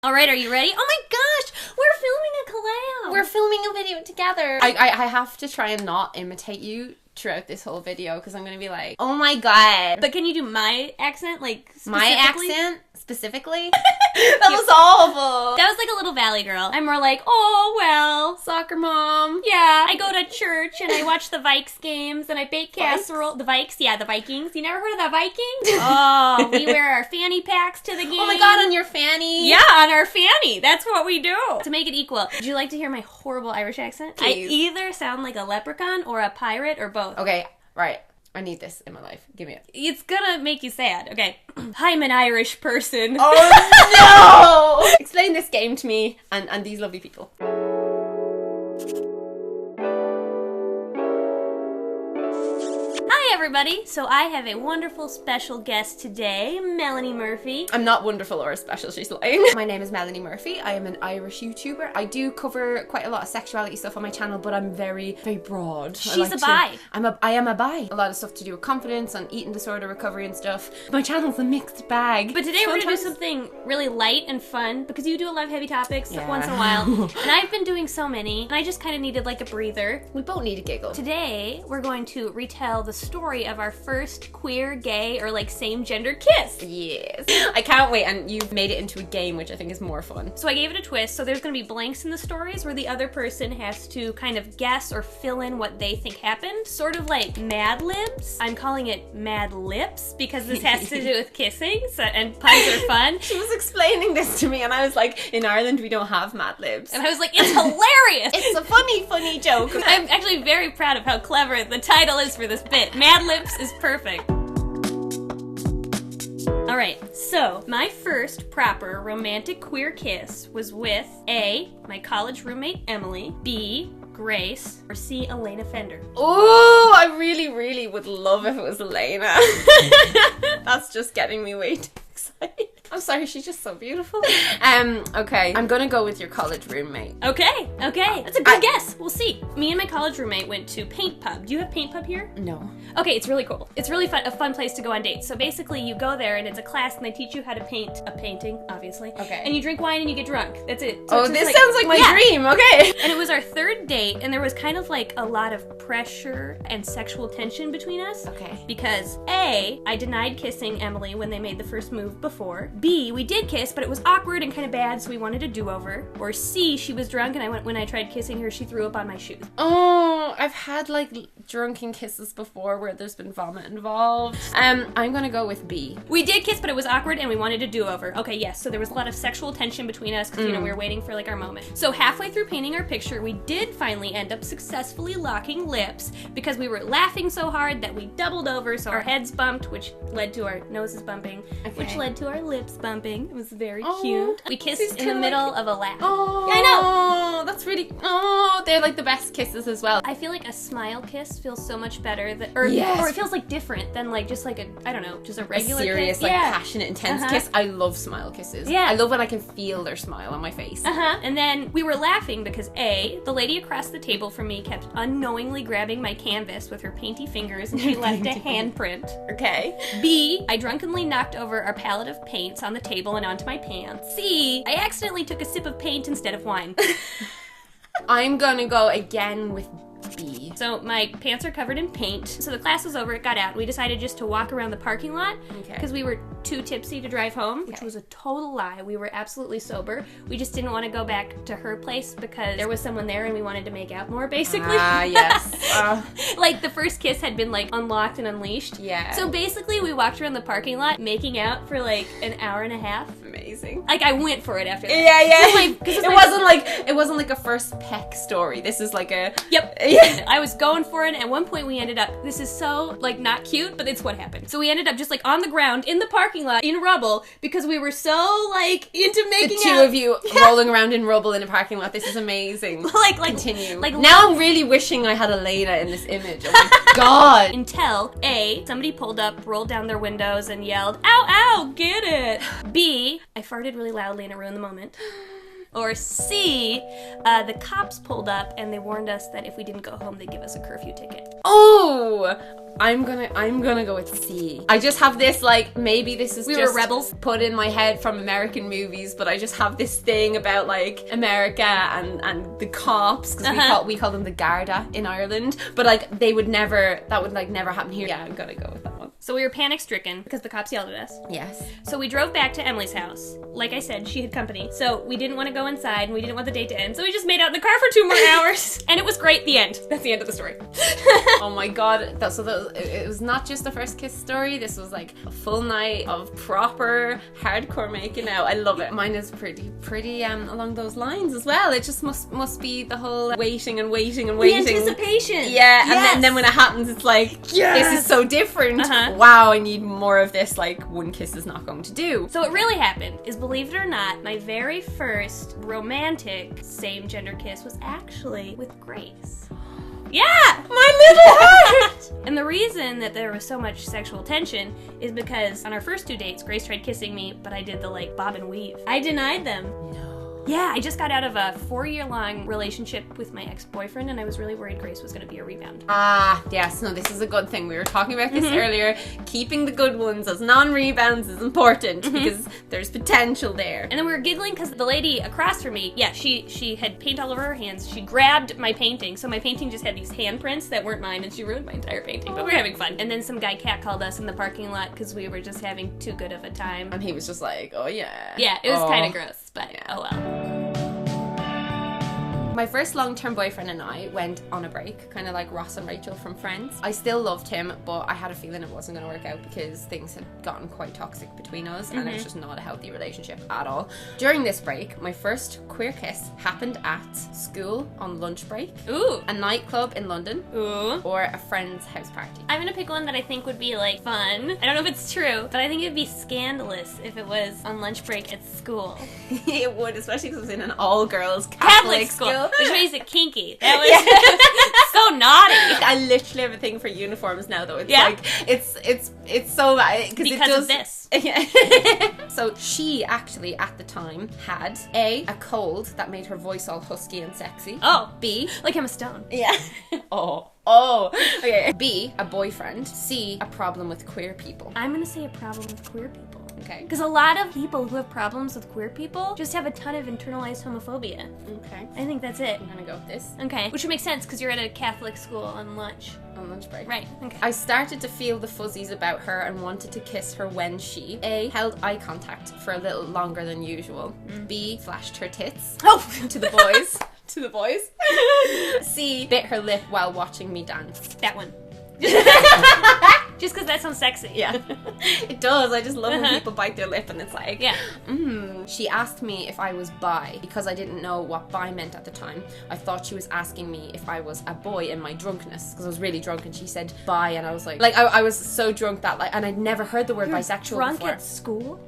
All right, are you ready? Oh my gosh, we're filming a collab. We're filming a video together. I have to try and not imitate you throughout this whole video because I'm going to be like, oh my god. But can you do my accent, like, my accent specifically? That was awful. That was like a little valley girl. I'm more like, oh, well. Soccer mom. Yeah, I go to church and I watch the Vikes games and I bake casserole. The Vikes? Yeah, the Vikings. You never heard of the Vikings? Oh, we wear our fanny packs to the game. Oh my god, on your fanny? Yeah, on our fanny. That's what we do. To make it equal. Would you like to hear my horrible Irish accent? Please. I either sound like a leprechaun or a pirate or both. Okay, right. I need this in my life. Give me it. It's gonna make you sad. Okay. I'm an Irish person. Oh no! Explain this game to me and these lovely people. Hi everybody! So I have a wonderful special guest today, Melanie Murphy. I'm not wonderful or special, she's lying. My name is Melanie Murphy. I am an Irish YouTuber. I do cover quite a lot of sexuality stuff on my channel, but I'm very, very broad. She's a bi. I am a bi. A lot of stuff to do with confidence and eating disorder recovery and stuff. My channel's a mixed bag. But today we're gonna do something really light and fun because you do a lot of heavy topics once in a while. And I've been doing so many, and I just kind of needed like a breather. We both need a giggle. Today we're going to retell the story of our first queer, gay, or like same-gender kiss. Yes. I can't wait, and you've made it into a game, which I think is more fun. So I gave it a twist, so there's gonna be blanks in the stories where the other person has to kind of guess or fill in what they think happened. Sort of like Mad Libs. I'm calling it Mad Lips because this has to do with kissing, and puns are fun. She was explaining this to me, and I was like, in Ireland we don't have Mad Libs. And I was like, it's hilarious! It's a funny joke. I'm actually very proud of how clever the title is for this bit. Mad Lips is perfect. Alright, so my first proper romantic queer kiss was with A, my college roommate Emily, B, Grace, or C, Elena Fender. Oh, I really would love if it was Elena. That's just getting me way too excited. I'm sorry, she's just so beautiful. Okay, I'm gonna go with your college roommate. Okay, that's a good guess. We'll see. Me and my college roommate went to Paint Pub. Do you have Paint Pub here? No. Okay, it's really cool. It's really fun, a fun place to go on dates. So basically, you go there and it's a class and they teach you how to paint a painting, obviously. Okay. And you drink wine and you get drunk. That's it. So oh, this sounds like my dream. Okay. And it was our third date, and there was kind of like a lot of pressure and sexual tension between us. Okay. Because A, I denied kissing Emily when they made the first move before. B, we did kiss, but it was awkward and kind of bad, so we wanted a do-over. Or C, she was drunk, and when I tried kissing her, she threw up on my shoes. Oh, I've had like drunken kisses before where there's been vomit involved. I'm gonna go with B. We did kiss, but it was awkward, and we wanted a do-over. Okay, yes, so there was a lot of sexual tension between us, because, you know, we were waiting for like our moment. So halfway through painting our picture, we did finally end up successfully locking lips, because we were laughing so hard that we doubled over, so our heads bumped, which led to our noses bumping, which led to our lips bumping. It was very cute. We kissed in the middle of a laugh. Oh, I know. That's really. They're like the best kisses as well. I feel like a smile kiss feels so much better, or it feels like different than like just like I don't know, just a regular serious, kiss. like passionate, intense kiss. I love smile kisses. Yeah. I love when I can feel their smile on my face. And then we were laughing because A, the lady across the table from me kept unknowingly grabbing my canvas with her painty fingers and she left a handprint. Okay. B, I drunkenly knocked over our palette of paints on the table and onto my pants. C, I accidentally took a sip of paint instead of wine. I'm gonna go again with B. So my pants are covered in paint. So the class was over, it got out. We decided just to walk around the parking lot because we were too tipsy to drive home, which was a total lie. We were absolutely sober. We just didn't want to go back to her place because there was someone there and we wanted to make out more, basically. Yes. Like the first kiss had been like unlocked and unleashed. Yeah. So basically we walked around the parking lot making out for like an hour and a half. Amazing. Like I went for it after that. Yeah. It wasn't like a first peck story. This is like a I was going for it, and at one point we ended up, this is so like not cute, but it's what happened. So we ended up just like on the ground in the parking lot in rubble because we were so like into making out. The two of you rolling around in rubble in a parking lot. This is amazing. like continue. Like now I'm really wishing I had Elena in this image. Oh my god. Until A, somebody pulled up, rolled down their windows and yelled, "Ow, ow, get it!" B, I farted really loudly and it ruined the moment. Or C, the cops pulled up and they warned us that if we didn't go home, they'd give us a curfew ticket. Oh! I'm gonna go with C. I just have this, like, maybe this is We just were rebels. put in my head from American movies, but I just have this thing about, like, America and the cops, because we call them the Garda in Ireland, but, like, that would never happen here. Yeah, I'm gonna go with that one. So we were panic-stricken because the cops yelled at us. Yes. So we drove back to Emily's house. Like I said, she had company. So we didn't want to go inside and we didn't want the date to end. So we just made out in the car for 2 more hours. And it was great. The end. That's the end of the story. Oh my god. It was not just the first kiss story. This was like a full night of proper hardcore making out. I love it. Mine is pretty along those lines as well. It just must be the whole waiting and waiting and waiting. The anticipation. Yeah. Yes. And then when it happens, it's like, yes, this is so different. Wow, I need more of this. Like, one kiss is not going to do. So what really happened is, believe it or not, my very first romantic same-gender kiss was actually with Grace. Yeah! My little heart! And the reason that there was so much sexual tension is because on our first 2 dates, Grace tried kissing me, but I did the, like, bob and weave. I denied them. No. Yeah, I just got out of a 4-year-long relationship with my ex-boyfriend, and I was really worried Grace was going to be a rebound. Ah, yes. No, this is a good thing. We were talking about this earlier. Keeping the good ones as non-rebounds is important because there's potential there. And then we were giggling because the lady across from me, yeah, she had paint all over her hands. She grabbed my painting, so my painting just had these handprints that weren't mine, and she ruined my entire painting. But we were having fun. And then some guy catcalled us in the parking lot because we were just having too good of a time. And he was just like, oh yeah. Yeah, it was kind of gross, but oh well. My first long-term boyfriend and I went on a break, kind of like Ross and Rachel from Friends. I still loved him, but I had a feeling it wasn't going to work out because things had gotten quite toxic between us, and it was just not a healthy relationship at all. During this break, my first queer kiss happened at school on lunch break, Ooh. a nightclub in London, Ooh. or a friend's house party. I'm gonna pick one that I think would be, like, fun. I don't know if it's true, but I think it'd be scandalous if it was on lunch break at school. It would, especially because it was in an all-girls Catholic school. Which makes it kinky. That was so naughty. I literally have a thing for uniforms now, though. It's like it's so bad because it does of this. Yeah. So she actually at the time had a cold that made her voice all husky and sexy. Oh, B, like Emma Stone. Yeah. Oh. Okay. B, a boyfriend. C, a problem with queer people. I'm gonna say a problem with queer people. Okay. Because a lot of people who have problems with queer people just have a ton of internalized homophobia. Okay. I think that's it. I'm gonna go with this. Okay. Which would make sense because you're at a Catholic school on lunch. On lunch break. Right. Okay. I started to feel the fuzzies about her and wanted to kiss her when she A, held eye contact for a little longer than usual. B, flashed her tits to the boys. To the boys. C, bit her lip while watching me dance. That one. Just because that sounds sexy. Yeah. It does. I just love when people bite their lip and it's like, yeah. She asked me if I was bi because I didn't know what bi meant at the time. I thought she was asking me if I was a boy in my drunkenness because I was really drunk, and she said bi, and I was like I was so drunk that and I'd never heard the word bisexual drunk before. At school?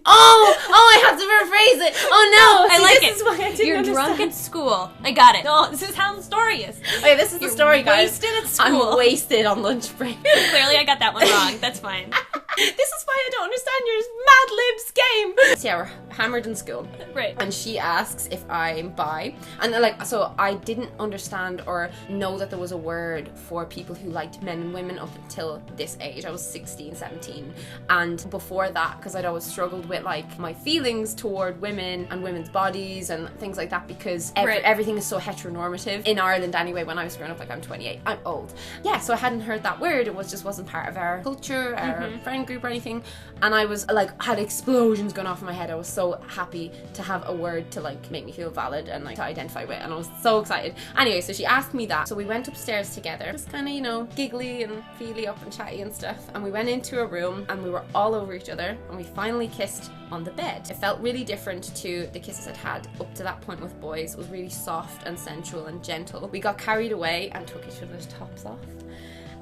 I have to rephrase it. Oh no, I like this it. Is why I didn't You're understand. drunk at school. I got it. Oh, this is how the story is. Okay, this is the story, guys. Wasted at school. I'm wasted on lunch break. Clearly, I got that one wrong. That's fine. This is why I don't understand your Mad Libs game. So yeah, we're hammered in school. Right. And she asks if I'm bi. And so I didn't understand or know that there was a word for people who liked men and women up until this age. I was 16, 17. And before that, because I'd always struggled with like my feelings toward women and women's bodies and things like that, because everything is so heteronormative in Ireland anyway. When I was growing up, like I'm 28, I'm old. Yeah, so I hadn't heard that word. It wasn't part of our culture, our friend group or anything, and I was like had explosions going off in my head. I was so happy to have a word to like make me feel valid and like to identify with, and I was so excited. Anyway, so she asked me that, so we went upstairs together, just kind of giggly and feely up and chatty and stuff, and we went into a room and we were all over each other, and we finally kissed on the bed. It felt really different to the kisses I'd had up to that point with boys. It was really soft and sensual and gentle. We got carried away and took each other's tops off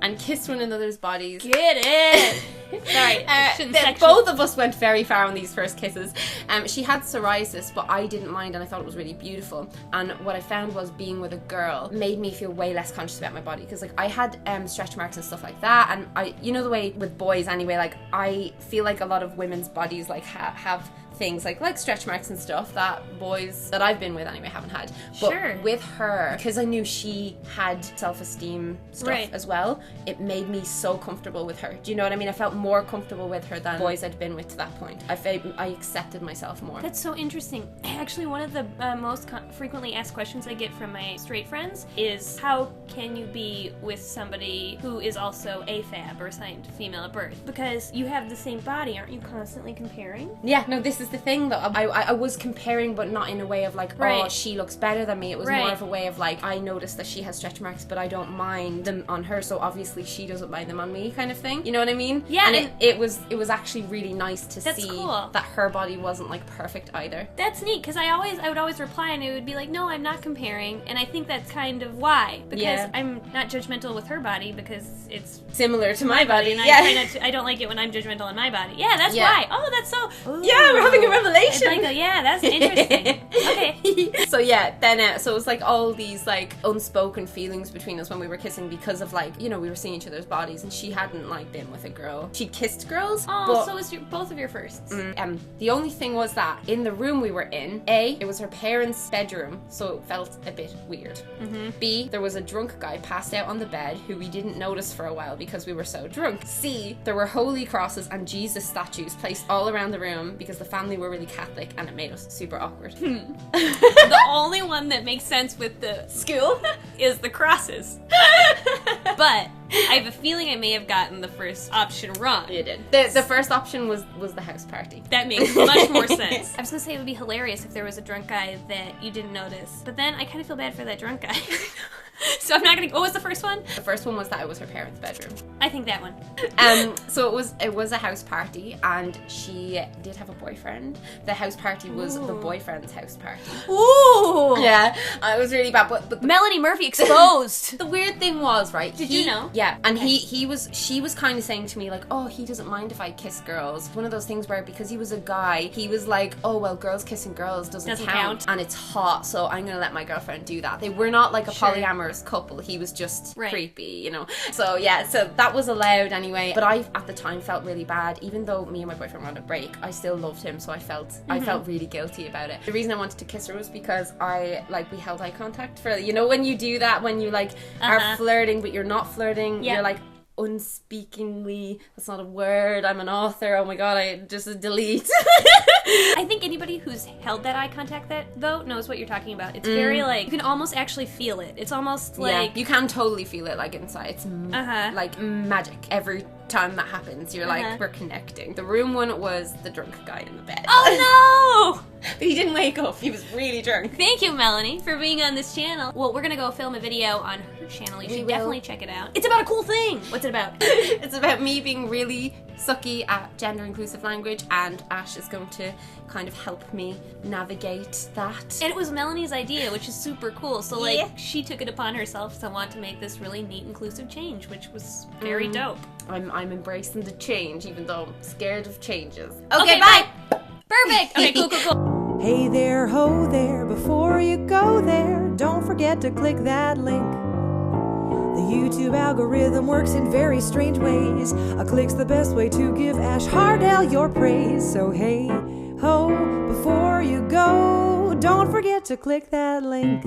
and kissed one another's bodies. Get it! Sorry, shouldn't section. Both of us went very far on these first kisses. She had psoriasis, but I didn't mind, and I thought it was really beautiful. And what I found was being with a girl made me feel way less conscious about my body, because like I had stretch marks and stuff like that, and I, you know, the way with boys anyway, like I feel like a lot of women's bodies like have things like stretch marks and stuff that boys that I've been with anyway haven't had. But sure. With her, because I knew she had self-esteem stuff right. as well, it made me so comfortable with her. Do you know what I mean? I felt more comfortable with her than boys I'd been with to that point. I accepted myself more. That's so interesting. Actually, one of the most frequently asked questions I get from my straight friends is, how can you be with somebody who is also AFAB or assigned female at birth? Because you have the same body, aren't you constantly comparing? Yeah, no, this is the thing though. I was comparing, but not in a way of like, right. oh, she looks better than me. It was right. more of a way of like, I noticed that she has stretch marks, but I don't mind them on her, so obviously she doesn't mind them on me, kind of thing. You know what I mean? Yeah. And it was actually really nice to see cool. that her body wasn't like perfect either. That's neat, because I would always reply and it would be like, no, I'm not comparing, and I think that's kind of why, because I'm not judgmental with her body because it's similar to my body. And I don't like it when I'm judgmental on my body. Yeah, that's why. Oh, that's so. Ooh. Yeah, we're having a revelation. Yeah, that's interesting. Okay. So yeah, then so it was like all these like unspoken feelings between us when we were kissing, because of like, you know, we were seeing each other's bodies, and she hadn't like been with a girl. She kissed girls. Oh, but, so it was both of your firsts. The only thing was that in the room we were in, A, it was her parents' bedroom, so it felt a bit weird. Mm-hmm. B, there was a drunk guy passed out on the bed who we didn't notice for a while because we were so drunk. C, there were holy crosses and Jesus statues placed all around the room because the family were really Catholic, and it made us super awkward. The only one that makes sense with the school is the crosses. But I have a feeling I may have gotten the first option wrong. You did. The first option was the house party. That makes much more sense. I was gonna say it would be hilarious if there was a drunk guy that you didn't notice, but then I kind of feel bad for that drunk guy. So I'm not gonna. What was the first one? The first one was that it was her parents' bedroom. I think that one. So it was a house party, and she did have a boyfriend. The house party was the boyfriend's house party. Ooh. Yeah, it was really bad. But Melanie Murphy exposed. The weird thing was, right? Did you know? Yeah, and she was kind of saying to me like, oh, he doesn't mind if I kiss girls. One of those things where because he was a guy, he was like, oh well, girls kissing girls doesn't count, and it's hot, so I'm gonna let my girlfriend do that. They were not like a polyamorous couple. He was just creepy, you know. So yeah, so that was allowed anyway. But I at the time felt really bad, even though me and my boyfriend were on a break. I still loved him, so I felt really guilty about it. The reason I wanted to kiss her was because we held eye contact for, you know, when you do that, when you like are flirting but you're not flirting, you're like unspeakingly, that's not a word, I'm an author, oh my god, I just delete. I think anybody who's held that eye contact though knows what you're talking about. It's very like, you can almost actually feel it. It's almost like you can totally feel it like inside. It's like magic. Every time that happens, you're like, we're connecting. The room one was the drunk guy in the bed. Oh no! But he didn't wake up, he was really drunk. Thank you, Melanie, for being on this channel. Well, we're gonna go film a video on her channel. You should definitely check it out. It's about a cool thing. What's it about? It's about me being really sucky at gender inclusive language, and Ash is going to kind of help me navigate that. And it was Melanie's idea, which is super cool. So like she took it upon herself to want to make this really neat inclusive change, which was very dope. I'm embracing the change, even though I'm scared of changes. Okay, bye. Perfect. Okay, cool. Hey there, ho there, before you go there, don't forget to click that link. The YouTube algorithm works in very strange ways. A click's the best way to give Ash Hardell your praise. So hey, ho, before you go, don't forget to click that link.